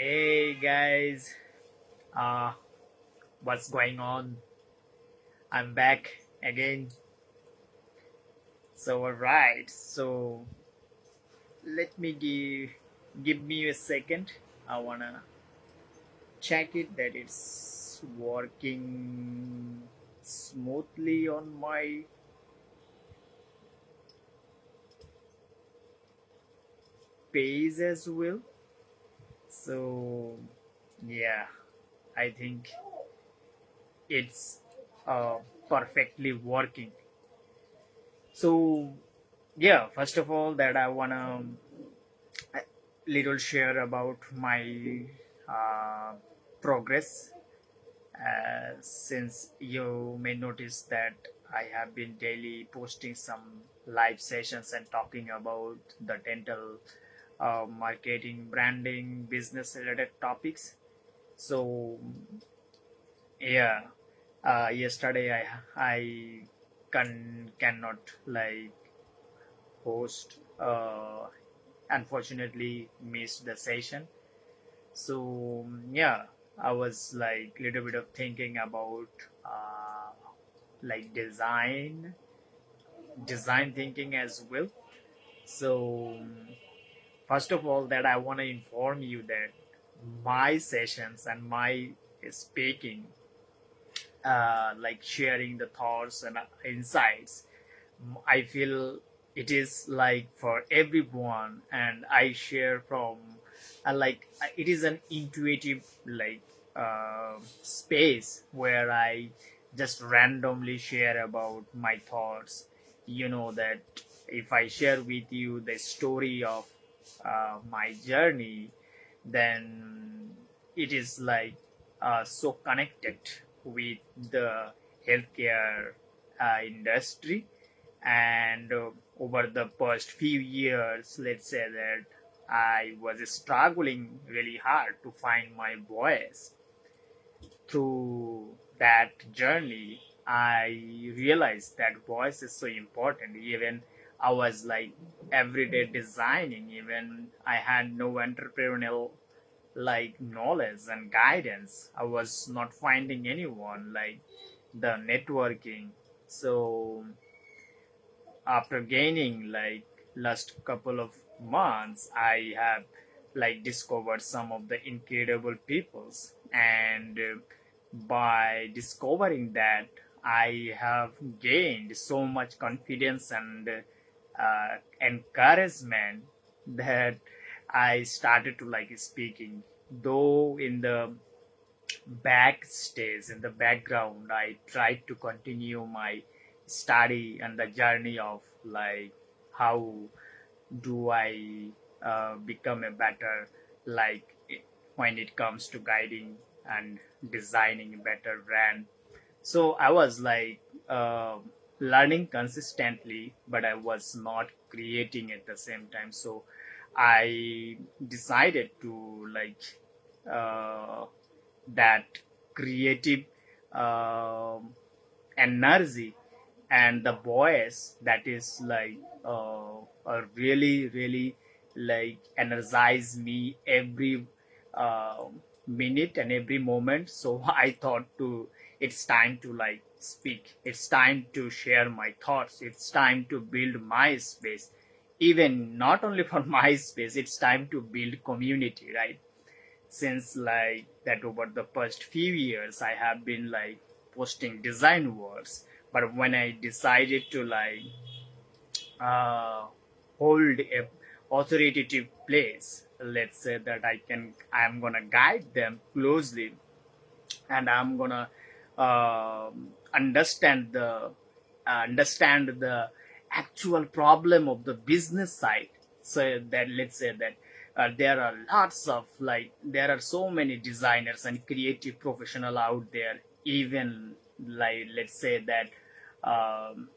Hey guys, uh, what's going on? I'm back again. So alright, so let me give me a second. I wanna check it that it's working smoothly on my page as well. So yeah, I think it's uh, perfectly working. So yeah, first of all, that I wanna little share about my uh, progress. Since you may notice that I have been daily posting some live sessions and talking about the dental marketing, branding, business related topics. So yeah, yesterday I cannot like host. Unfortunately, missed the session. So yeah, I was like little bit of thinking about like design thinking as well. So first of all, that I want to inform you that my sessions and my speaking, like sharing the thoughts and insights, I feel it is like for everyone, and I share from like it is an intuitive like space where I just randomly share about my thoughts. You know that if I share with you the story of my journey, then it is like so connected with the healthcare industry. And over the past few years, let's say that I was struggling really hard to find my voice. Through that journey, I realized that voice is so important. Even I was like everyday designing, even I had no entrepreneurial like knowledge and guidance. I was not finding anyone like the networking. So after gaining like last couple of months, I have like discovered some of the incredible peoples. And by discovering that, I have gained so much confidence and encouragement that I started to like speaking, though in the backstage, in the background. I tried to continue my study and the journey of like how do I become a better like when it comes to guiding and designing a better brand. So I was like learning consistently, but I was not creating at the same time. So I decided to like uh, that creative um energy and the voice that is like really like energize me every uh, minute and every moment. So I thought to it's time to like speak, it's time to share my thoughts, it's time to build my space. Even not only for my space, it's time to build community, right? Since like that over the past few years I have been like posting design works, but when I decided to like uh, hold a authoritative place, let's say that I'm gonna guide them closely, and I'm gonna understand the actual problem of the business side. So that let's say that there are lots of like there are so many designers and creative professional out there, even like let's say that um,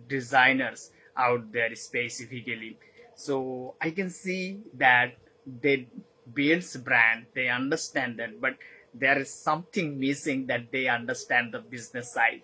designers out there specifically. So I can see that they builds brand, they understand that, but there is something missing, that they understand the business side.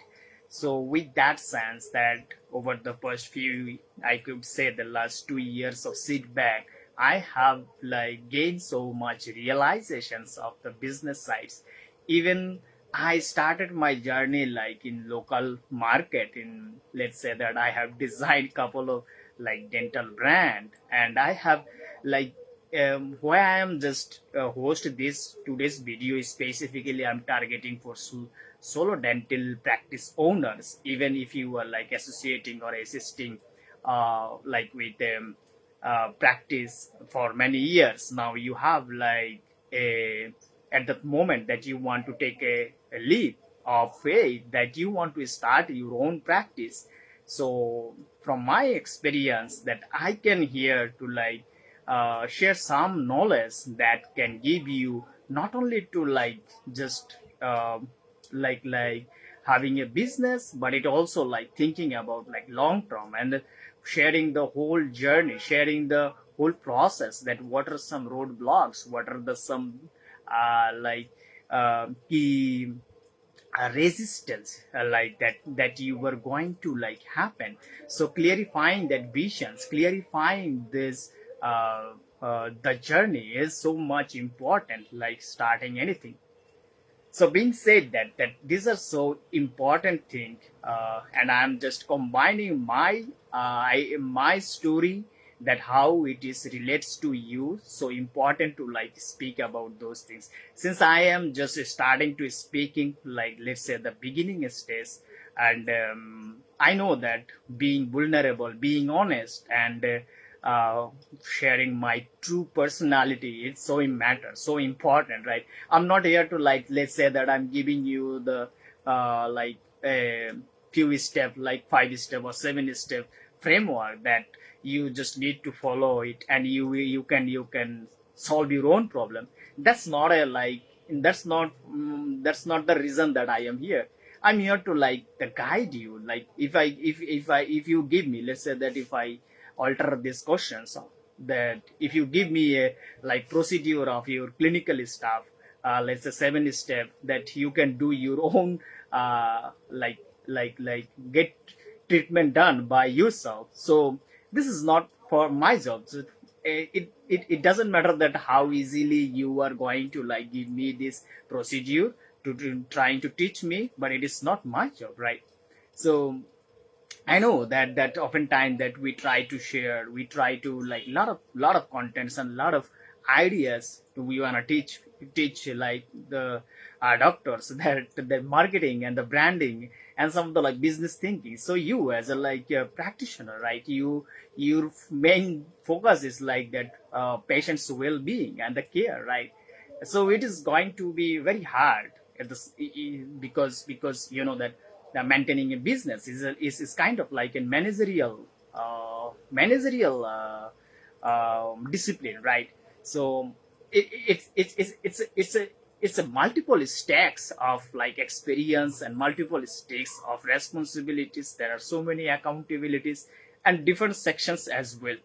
So with that sense, that over the past few, I could say the last 2 years of feedback, I have like gained so much realizations of the business sides. Even I started my journey like in local market. In, let's say that I have designed couple of like dental brand, and I have like why I am just host this today's video is specifically I'm targeting for solo dental practice owners. Even if you are like associating or assisting like with practice for many years now, you have like a at the moment that you want to take a leap of faith that you want to start your own practice. So from my experience that I can here to like share some knowledge that can give you not only to like just like having a business, but it also like thinking about like long term and sharing the whole journey, sharing the whole process, that what are some roadblocks, what are the some like key resistance like that you were going to like happen. So clarifying that visions, clarifying this the journey is so much important like starting anything. So being said that these are so important thing, and I'm just combining my story, that how it is relates to you, so important to like speak about those things. Since I am just starting to speaking like, let's say, the beginning stage, and I know that being vulnerable, being honest, and sharing my true personality, it's so matter, so important, right? I'm not here to like, let's say that I'm giving you the like a few step, like 5 step or 7 step framework that you just need to follow it, and you can solve your own problem. That's not a like, that's not the reason that I am here. I'm here to like to guide you. Like if you give me, let's say that if I alter these questions, that if you give me a like procedure of your clinical stuff, let's say 7 step, that you can do your own like get treatment done by yourself. So this is not for my job. So it doesn't matter that how easily you are going to like give me this procedure to trying to teach me, but it is not my job, right? So I know that oftentimes that we try to share, we try to like lot of contents and lot of ideas we wanna teach like the doctors that the marketing and the branding and some of the like business thinking. So you as a like practitioner, right? Your main focus is like that patient's well-being and the care, right? So it is going to be very hard at this, because you know that the maintaining a business is kind of like a managerial discipline, right? So it's a multiple stacks of like experience and multiple stacks of responsibilities. There are so many accountabilities and different sections as well.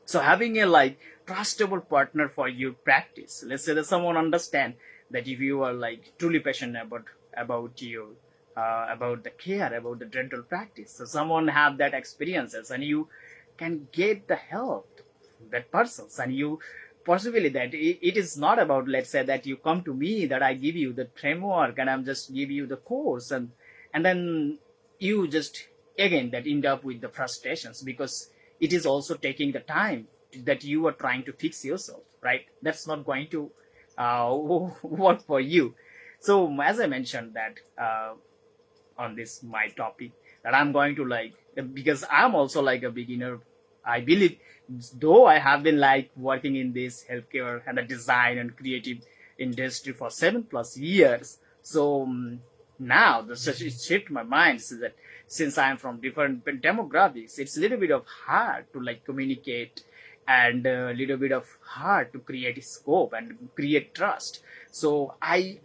So having a like trustable partner for your practice, let's say that someone understand that if you are like truly passionate about you, about the care, about the dental practice, so someone have that experiences, and you can get the help that persons, and you possibly that it is not about, let's say that you come to me that I give you the framework and I'm just give you the course, and then you just again that end up with the frustrations, because it is also taking the time that you are trying to fix yourself, right? That's not going to work for you. So as I mentioned that on this my topic, that I'm going to like, because I'm also like a beginner, I believe, though I have been like working in this healthcare and the design and creative industry for 7+ years. So now the shift my mind is that since I'm from different demographics, it's a little bit of hard to like communicate, and a little bit of hard to create scope and create trust. So I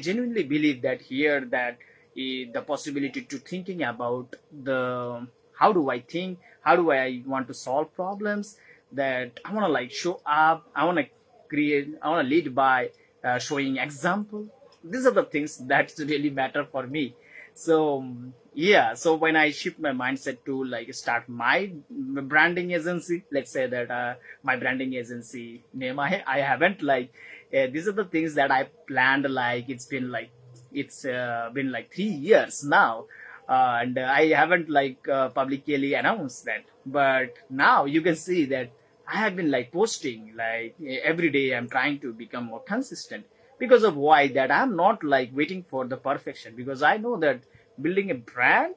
genuinely believe that here that the possibility to thinking about the how do I think, how do I want to solve problems, that I want to like show up, I want to create, I want to lead by showing example. These are the things that really matter for me. So yeah, so when I shift my mindset to like start my branding agency, let's say that my branding agency name, I haven't like these are the things that I planned. Like it's been like 3 years now, and I haven't like publicly announced that. But now you can see that I have been like posting like every day. I'm trying to become more consistent because of why that I'm not like waiting for the perfection, because I know that building a brand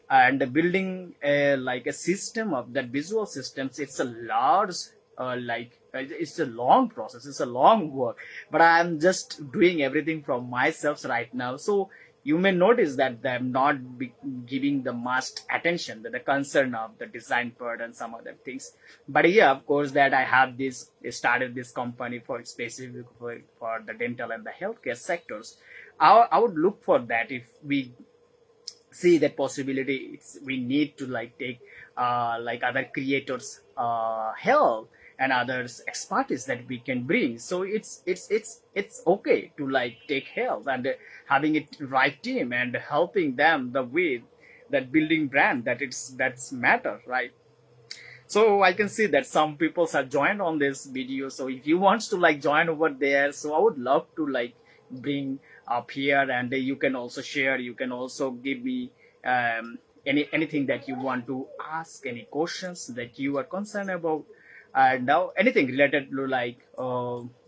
and building a like a system of that visual systems, it's a large it's a long process, it's a long work, but I'm just doing everything from myself right now. So you may notice that I'm not giving the most attention, the concern of the design part and some other things. But yeah, of course, that I have this started this company for specific for the dental and the healthcare sectors. I would look for that. If we see that possibility, we need to like take like other creators help and others expertise that we can bring. So it's okay to like take help and having it right team and helping them the way that building brand, that's matter, right? So I can see that some people have joined on this video. So if you want to like join over there, so I would love to like bring up here, and you can also share. You can also give me anything that you want to ask, any questions that you are concerned about, and now anything related to like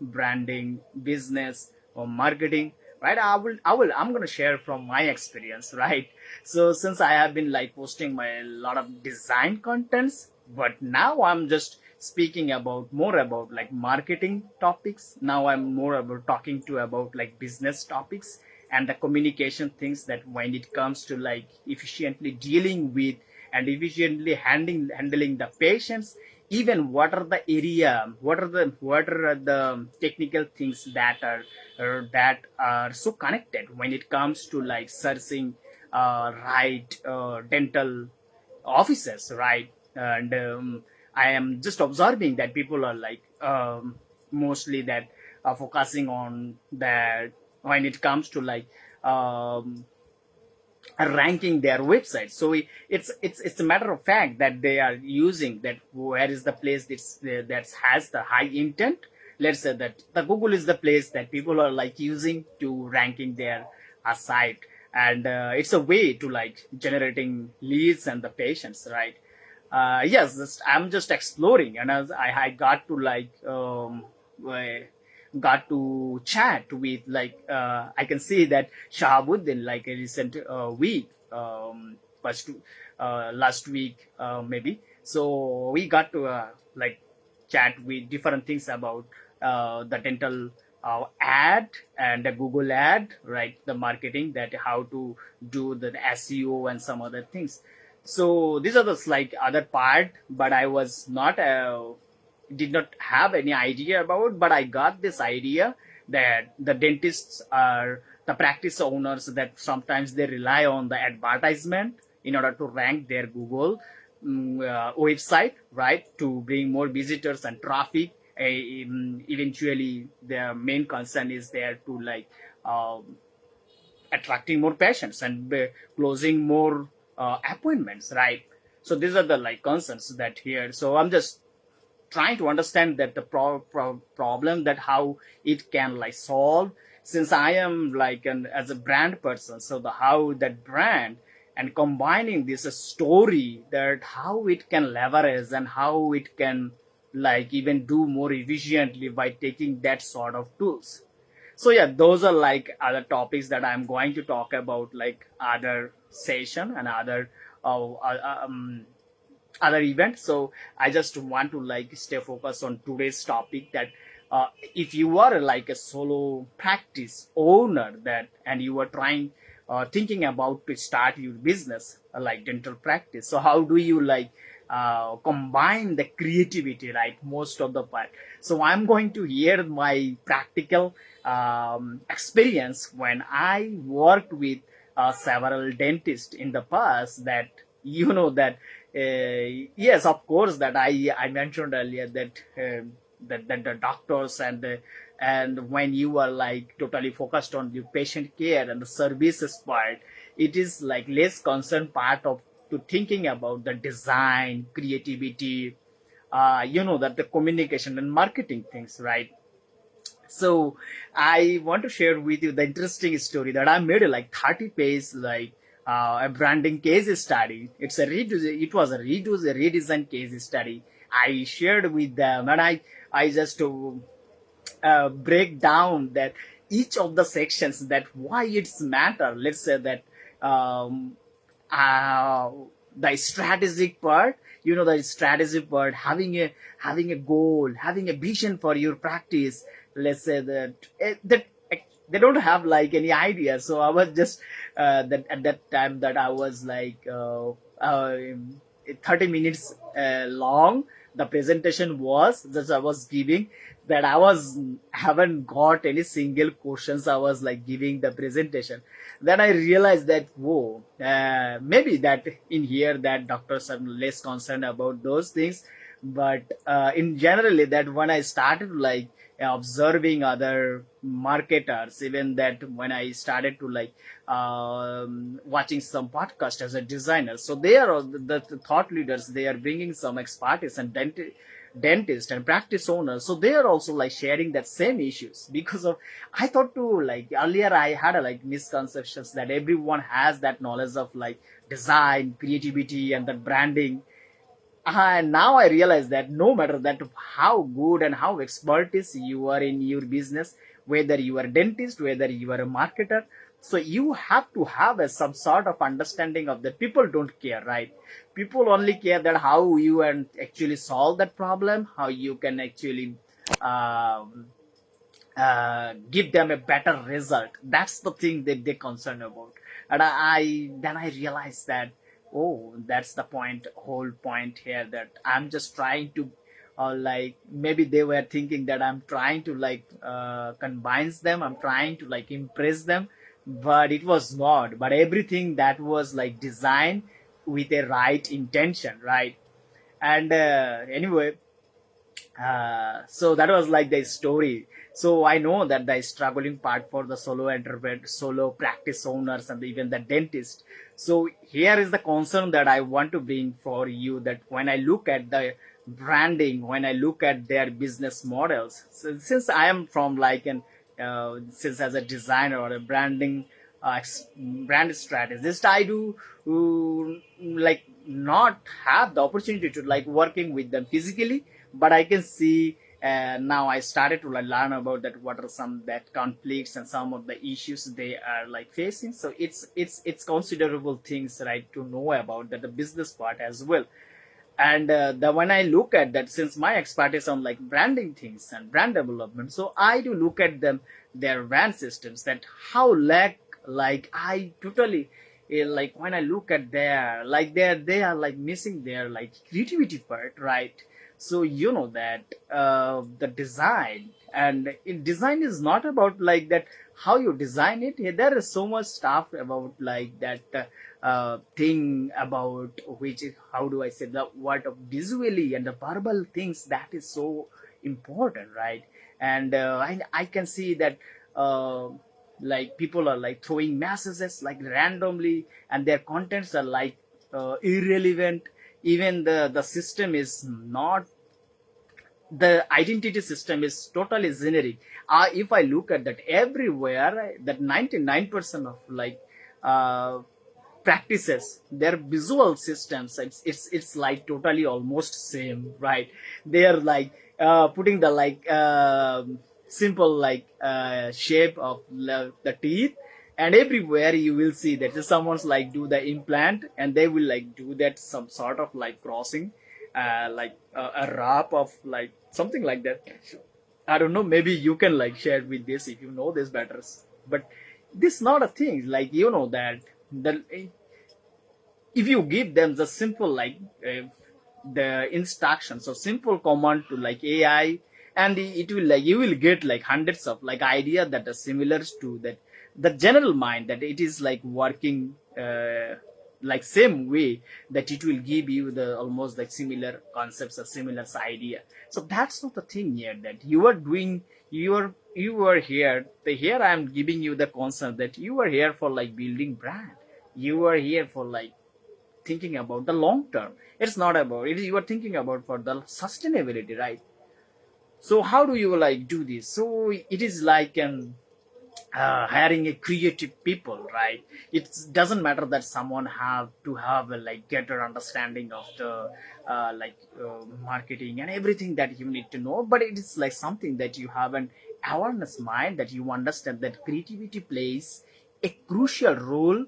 branding, business, or marketing. Right, I'm gonna share from my experience, right? So since I have been like posting my lot of design contents, but now I'm just speaking about more about like marketing topics. Now I'm more about talking to about like business topics and the communication things, that when it comes to like efficiently dealing with and efficiently handling the patients, even what are the area, what are the technical things that are so connected when it comes to like searching right dental offices, right? And I am just observing that people are like mostly that focusing on that when it comes to like um, ranking their website. So it's a matter of fact that they are using that where is the place that has the high intent. Let's say that the Google is the place that people are like using to ranking their site, and it's a way to like generating leads and the patients, right? Yes, I'm just exploring, and as I got to like got to chat with like I can see that Shahabuddin like a recent week, last last week maybe. So we got to like chat with different things about the dental ad and the Google ad, right? The marketing, that how to do the SEO and some other things. So these are the like other part, but I was not did not have any idea about. But I got this idea that the dentists are the practice owners, that sometimes they rely on the advertisement in order to rank their Google website, right, to bring more visitors and traffic. Eventually their main concern is there to like um, attracting more patients and closing more appointments, right? So these are the like concerns that here. So I'm just trying to understand that the problem, that how it can like solve, since I am like an as a brand person. So the how that brand and combining this story, that how it can leverage and how it can like even do more efficiently by taking that sort of tools. So yeah, those are like other topics that I'm going to talk about like other session and other event. So I just want to like stay focused on today's topic, that if you are like a solo practice owner, that and you are trying thinking about to start your business like dental practice, so how do you like combine the creativity, right, most of the part. So I'm going to hear my practical experience when I worked with several dentists in the past, that that yes, of course, that I mentioned earlier that that the doctors and when you are like totally focused on the patient care and the services part, it is like less concerned part of to thinking about the design, creativity, that the communication and marketing things, right? So I want to share with you the interesting story that I made a like 30 page like a branding case study. It was a redesign case study. I shared with them, and I just break down that each of the sections, that why it's matter. Let's say that um, uh, the strategic part, the strategic part, having a goal, having a vision for your practice. Let's say that they don't have like any idea. So I was just that at that time that I was like 30 minutes long. The presentation was that I was giving, that I was haven't got any single questions. I was like giving the presentation. Then I realized that whoa, maybe that in here that doctors are less concerned about those things, but in generally that when I started like observing other marketers, even that when I started to like watching some podcast as a designer, so they are the thought leaders, they are bringing some expertise and dentist and practice owners, so they are also like sharing that same issues. Because of, I thought too, like earlier I had a like misconceptions that everyone has that knowledge of like design, creativity and that branding. And now I realize that no matter that how good and how expertise you are in your business, whether you are a dentist, whether you are a marketer, so you have to have some sort of understanding of that. People don't care, right? People only care that how you and actually solve that problem, how you can actually um, give them a better result. That's the thing that they're concerned about. And I then I realized that, oh, that's the point, whole point here, that I'm just trying to like maybe they were thinking that I'm trying to like convince them, I'm trying to like impress them, but it was not. But everything that was like designed with a right intention, right? And anyway, so that was like the story. So I know that the struggling part for the solo entrepreneur, solo practice owners, and even the dentist. So here is the concern that I want to bring for you, that when I look at the branding, when I look at their business models, so since I am from like an since as a designer or a brand strategist, I do like not have the opportunity to like working with them physically, but I can see now I started to like learn about that what are some that conflicts and some of the issues they are like facing. So it's considerable things, right, to know about that the business part as well. And the when I look at that, since my expertise on like branding things and brand development, so I do look at them, their brand systems, that how like I totally like when I look at their like they are like missing their like creativity part, right? So that the design, and design is not about like that how you design it. There is so much stuff about like that thing about which is, how do I say, the what of visually and the verbal things, that is so important, right? And I can see that uh, like people are like throwing messages like randomly, and their contents are like irrelevant. Even the system is not, the identity system is totally generic. If I look at that everywhere, that 99% of like uh, practices, their visual systems, it's like totally almost same, right? They are like putting the like simple like shape of the teeth, and everywhere you will see that someone's like do the implant, and they will like do that some sort of like crossing, like a wrap of like something like that. I don't know, maybe you can like share with this if you know this better. But this not a thing like that the if you give them the simple like the instructions or simple command to like AI, and it will like you will get like hundreds of like idea that are similar to that, the general mind, that it is like working like same way, that it will give you the almost like similar concepts or similar idea. So that's not the thing here, that you are doing, you are here, the here I am giving you the concept that you are here for like building brand. You are here for like thinking about the long term. It's not about it. You are thinking about for the sustainability, right? So how do you like do this? So it is like hiring a creative people, right? It doesn't matter that someone have to have a like better understanding of the marketing and everything that you need to know, but it is like something that you have an awareness mind, that you understand that creativity plays a crucial role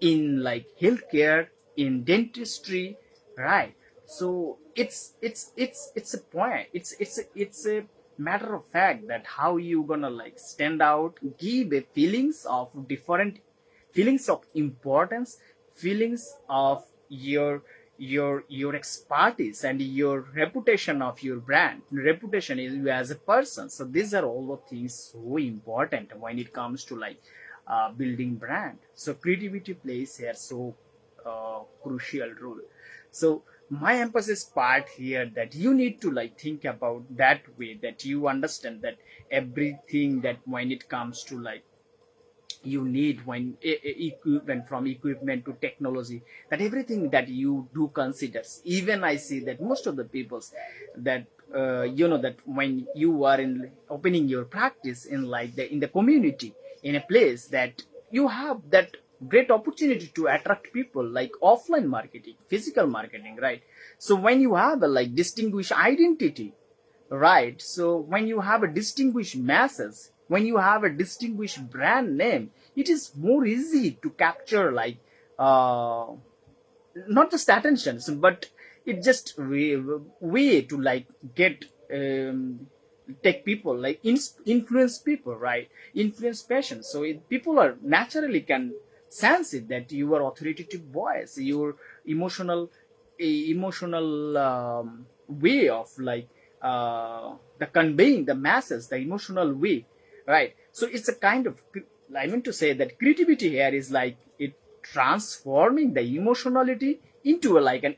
in like healthcare, in dentistry, right? So it's a point, it's a matter of fact that how you gonna like stand out, give a feelings of different, feelings of importance, feelings of your expertise and your reputation of your brand, reputation is you as a person. So these are all the things so important when it comes to like building brand. So creativity plays here so crucial role. So my emphasis part here that you need to like think about that way, that you understand that everything that when it comes to like you need when equipment, from equipment to technology, that everything that you do considers. Even I see that most of the peoples that that when you are in opening your practice in like in the community, in a place that you have that great opportunity to attract people, like offline marketing, physical marketing, right? So when you have a like distinguished identity, right? So when you have a distinguished masses, when you have a distinguished brand name, it is more easy to capture like uh, not just attention, but it just way to like get take people like influence people, right? Influence patients. So people are naturally can sense it that your authoritative voice, your emotional emotional way of like the conveying the masses, the emotional way, right? So it's a kind of, I mean to say that creativity here is like it transforming the emotionality into a, like an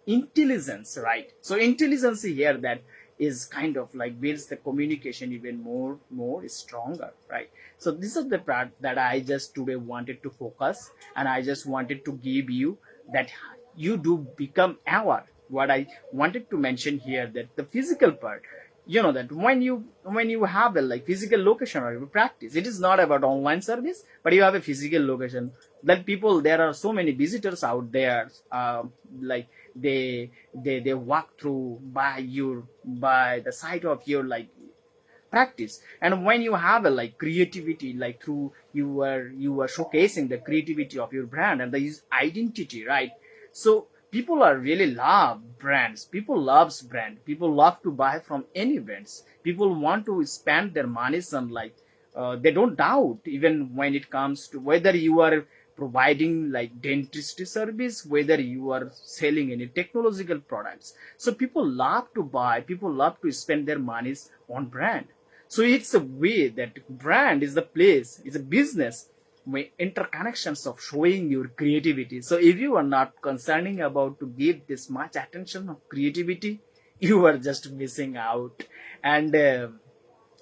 intelligence, right? So intelligence here that is kind of like builds the communication even more stronger, right? So this is the part that I just today wanted to focus, and I just wanted to give you that you do become aware. What I wanted to mention here, that the physical part, that when you have a like physical location or you practice, it is not about online service, but you have a physical location that people, there are so many visitors out there, like they walk through by the side of your like practice. And when you have a like creativity, like through you are showcasing the creativity of your brand and the identity, right? So people are really love brands, people loves brand, people love to buy from any brands, people want to spend their monies on like they don't doubt, even when it comes to whether you are providing like dentistry service, whether you are selling any technological products. So people love to buy, people love to spend their monies on brand. So it's a way that brand is the place, it's a business with interconnections of showing your creativity. So if you are not concerning about to give this much attention of creativity, you are just missing out. And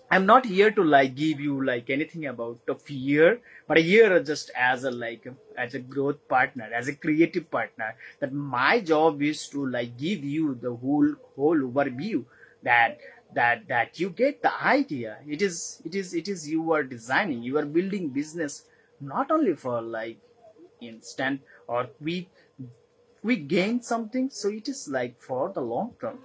I'm not here to like give you like anything about the fear, but here just as a like as a growth partner, as a creative partner, that my job is to like give you the whole overview, that that you get the idea. It is you are designing, you are building business not only for like instant or we gain something, so it is like for the long term.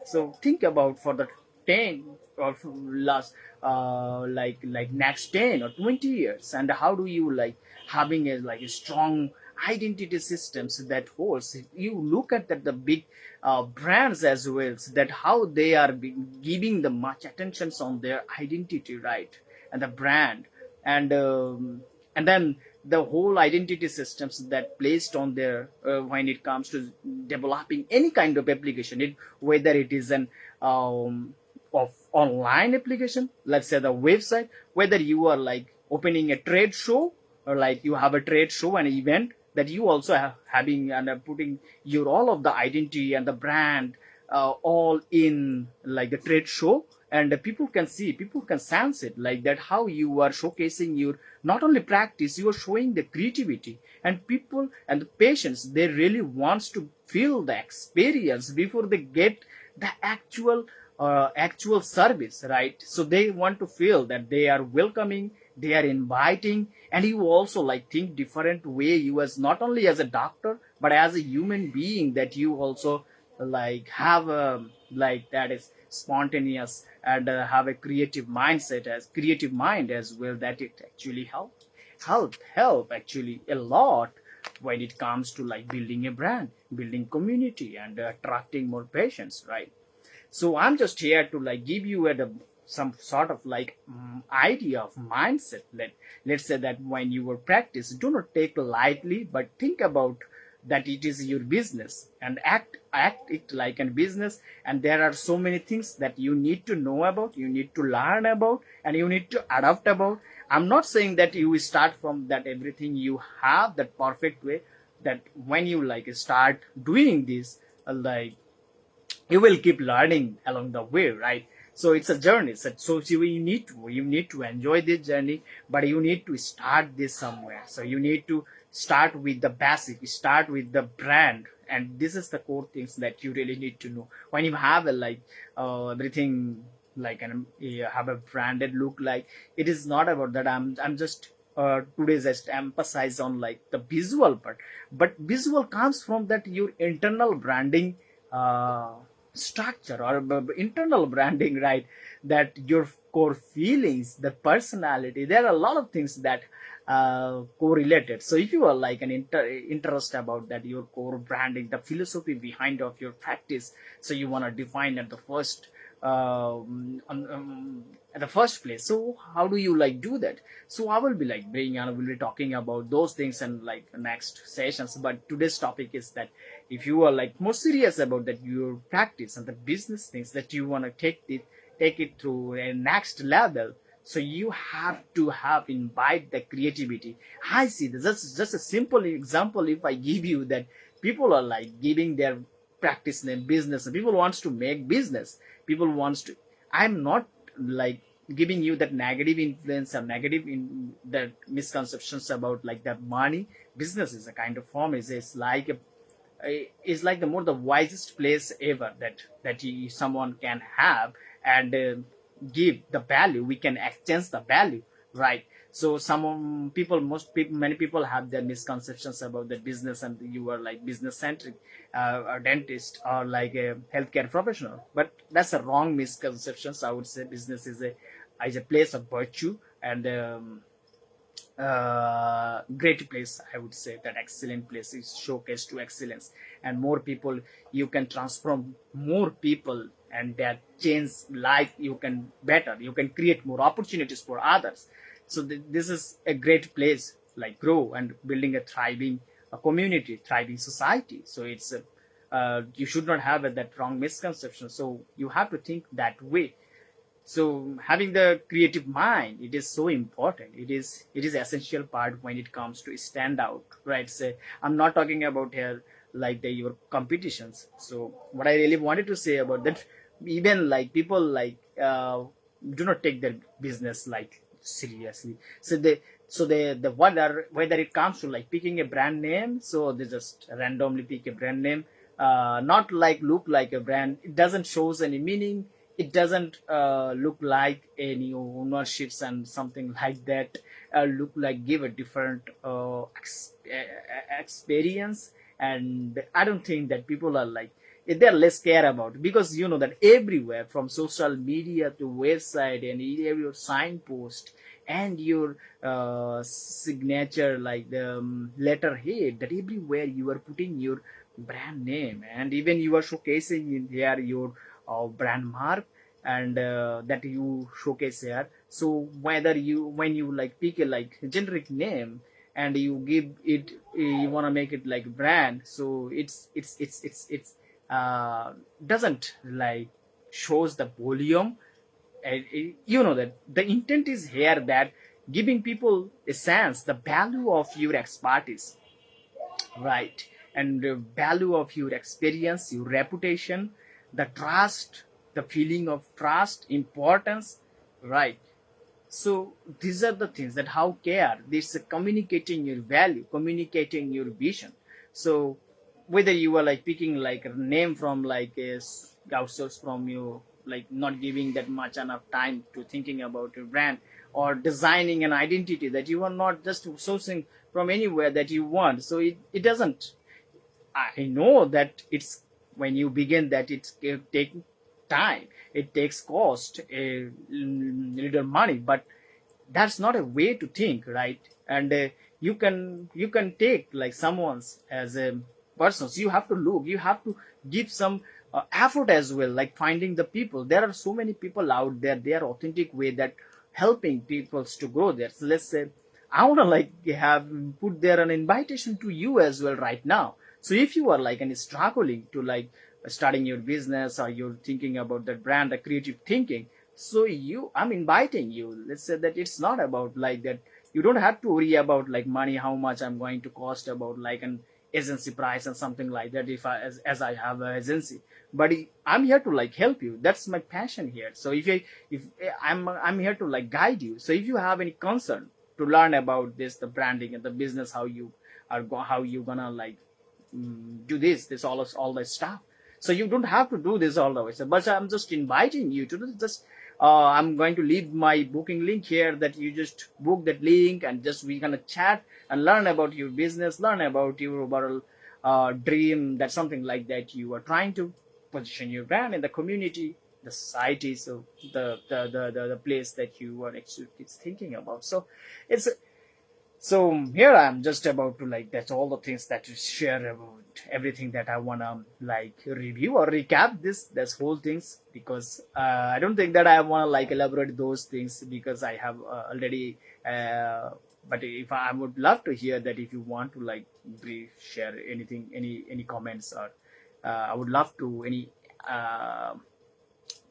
So think about for the 10 or last like next 10 or 20 years, and how do you like having a like a strong identity systems that holds. You look at the big brands as well, so that how they are giving the much attentions on their identity, right? And the brand, and then the whole identity systems that placed on there when it comes to developing any kind of application, whether it is an of online application, let's say the website, whether you are like opening a trade show, or like you have a trade show and event, that you also have having and putting your all of the identity and the brand all in like the trade show, and people can see, people can sense it like that, how you are showcasing your not only practice, you are showing the creativity, and people and the patients, they really wants to feel the experience before they get the actual service, right? So they want to feel that they are welcoming, they are inviting, and you also like think different way, you as not only as a doctor but as a human being, that you also like have a like that is spontaneous, and have a creative mindset, as creative mind as well, that it actually help actually a lot when it comes to like building a brand, building community, and attracting more patients, right? So I'm just here to like give you some sort of like idea of mindset. Let's say that when you will practice, do not take lightly, but think about that it is your business, and act it like a business. And there are so many things that you need to know about, you need to learn about, and you need to adapt about. I'm not saying that you start from that everything you have that perfect way, that when you like start doing this, like you will keep learning along the way, right? So it's a journey. So you need to enjoy this journey, but you need to start this somewhere. So you need to start with the basic, start with the brand, and this is the core things that you really need to know. When you have a like everything like you have a branded look, like it is not about that. I'm just today just emphasize on like the visual part, but visual comes from that your internal branding uh, structure, or internal branding, right? That your core feelings, the personality, there are a lot of things that correlated. So if you are like an interest about that, your core branding, the philosophy behind of your practice, so you want to define at the first at the first place. So how do you like do that? So I will be like bringing and we'll be talking about those things in like next sessions. But today's topic is that if you are like more serious about that your practice and the business things, that you want to take it through a next level, so you have to have invite the creativity. I see this. That's just a simple example. If I give you that, people are like giving their practice name business, and people wants to make business, people wants to. I'm not like giving you that negative influence or negative in that misconceptions about like that money. Business is a kind of form, is like the more the wisest place ever that someone can have, and give the value, we can exchange the value, right? So some people, many people have their misconceptions about the business, and you are like business centric, a dentist or like a healthcare professional, but that's a wrong misconceptions. I would say business is a place of virtue, and great place. I would say that excellent place is showcased to excellence, and more people, you can transform more people, and that change life, you can better, you can create more opportunities for others. So this is a great place like grow and building a thriving community, thriving society. So it's you should not have that wrong misconception, so you have to think that way. So having the creative mind, it is so important, it is essential part when it comes to stand out, right? Say, I'm not talking about here like your competitions. So what I really wanted to say about that, even like people like do not take their business like seriously. So they the whether it comes to like picking a brand name, so they just randomly pick a brand name, not like look like a brand, it doesn't shows any meaning, it doesn't look like any ownerships and something like that, look like give a different experience. And I don't think that people are like, they're less care about, because you know that everywhere from social media to website and your signpost and your signature, like the letterhead, that everywhere you are putting your brand name, and even you are showcasing in here your brand mark, and that you showcase here. So whether you, when you like pick a like generic name and you give it, you want to make it like brand, so it's doesn't like shows the volume. And you know that the intent is here that giving people a sense the value of your expertise, right? And the value of your experience, your reputation, the trust, the feeling of trust, importance, right? So these are the things that how care this communicating your value, communicating your vision. So whether you are like picking like a name from like a outsource from you, like not giving that much enough time to thinking about your brand, or designing an identity that you are not just sourcing from anywhere that you want, so it doesn't, I know that it's when you begin that it's take time, it takes cost, a little money, but that's not a way to think, right? And you can take like someone's as a person. So you have to look, you have to give some effort as well, like finding the people. There are so many people out there, they are authentic way that helping peoples to grow there. So let's say I want to like have put there an invitation to you as well right now. So if you are like and struggling to like starting your business, or you're thinking about that brand, the creative thinking, so I'm inviting you. Let's say that it's not about like that. You don't have to worry about like money, how much I'm going to cost, about like an agency price and something like that. If I as I have an agency, but I'm here to like help you. That's my passion here. So if I'm here to like guide you. So if you have any concern to learn about this, the branding and the business, how you how you gonna like do this all the stuff. So you don't have to do this all the way. So, but I'm just inviting you to just. I'm going to leave my booking link here, that you just book that link and just we gonna chat and learn about your business, learn about your overall dream. That's something like that you are trying to position your brand in the community, the society. So the place that you are actually thinking about. So it's so here I'm just about to like that's all the things that to share about everything that I wanna like review or recap this whole things, because I don't think that I wanna like elaborate those things, because I have already but if I would love to hear that, if you want to like brief share anything, any comments, or I would love to any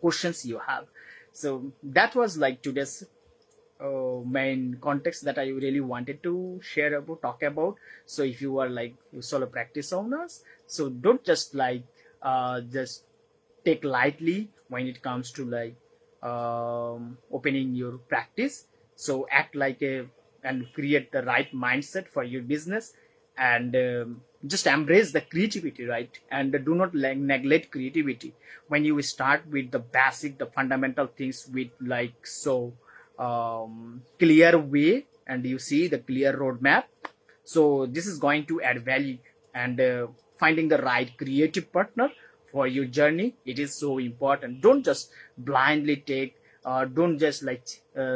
questions you have. So that was like today's main context that I really wanted to share about, talk about. So if you are like solo practice owners, so don't just like just take lightly when it comes to like opening your practice. So act like a and create the right mindset for your business, and just embrace the creativity, right? And do not like neglect creativity when you start with the basic, the fundamental things with like so clear way, and you see the clear roadmap. So this is going to add value, and finding the right creative partner for your journey, it is so important. Don't just blindly take don't just like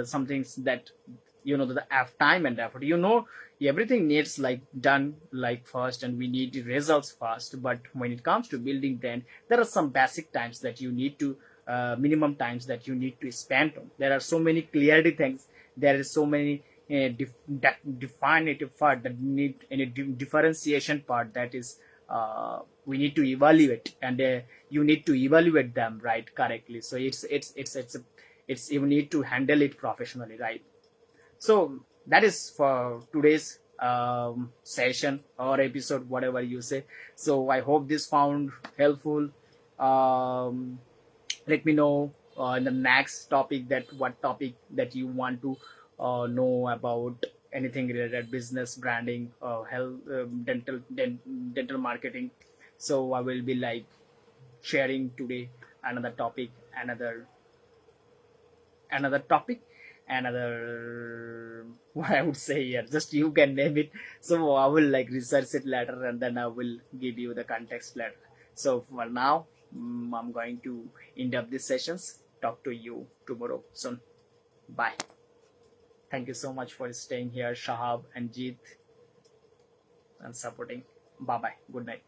some things that the time and effort, everything needs like done like first, and we need the results first. But when it comes to building brand, there are some basic times that you need to minimum times that you need to spend on. There are so many clarity things, there is so many definitive part that need any differentiation part, that is we need to evaluate, and you need to evaluate them right correctly. So it's you need to handle it professionally, right? So that is for today's session or episode, whatever you say. So I hope this found helpful. Let me know in the next topic that what topic that you want to know about, anything related business, branding, health, dental marketing. So I will be like sharing today another topic, another topic, another what I would say here. Just you can name it. So I will like research it later, and then I will give you the context later. So for now, I'm going to end up these sessions. Talk to you tomorrow soon. Bye. Thank you so much for staying here, Shahab and Jeet, and supporting. Bye bye. Good night.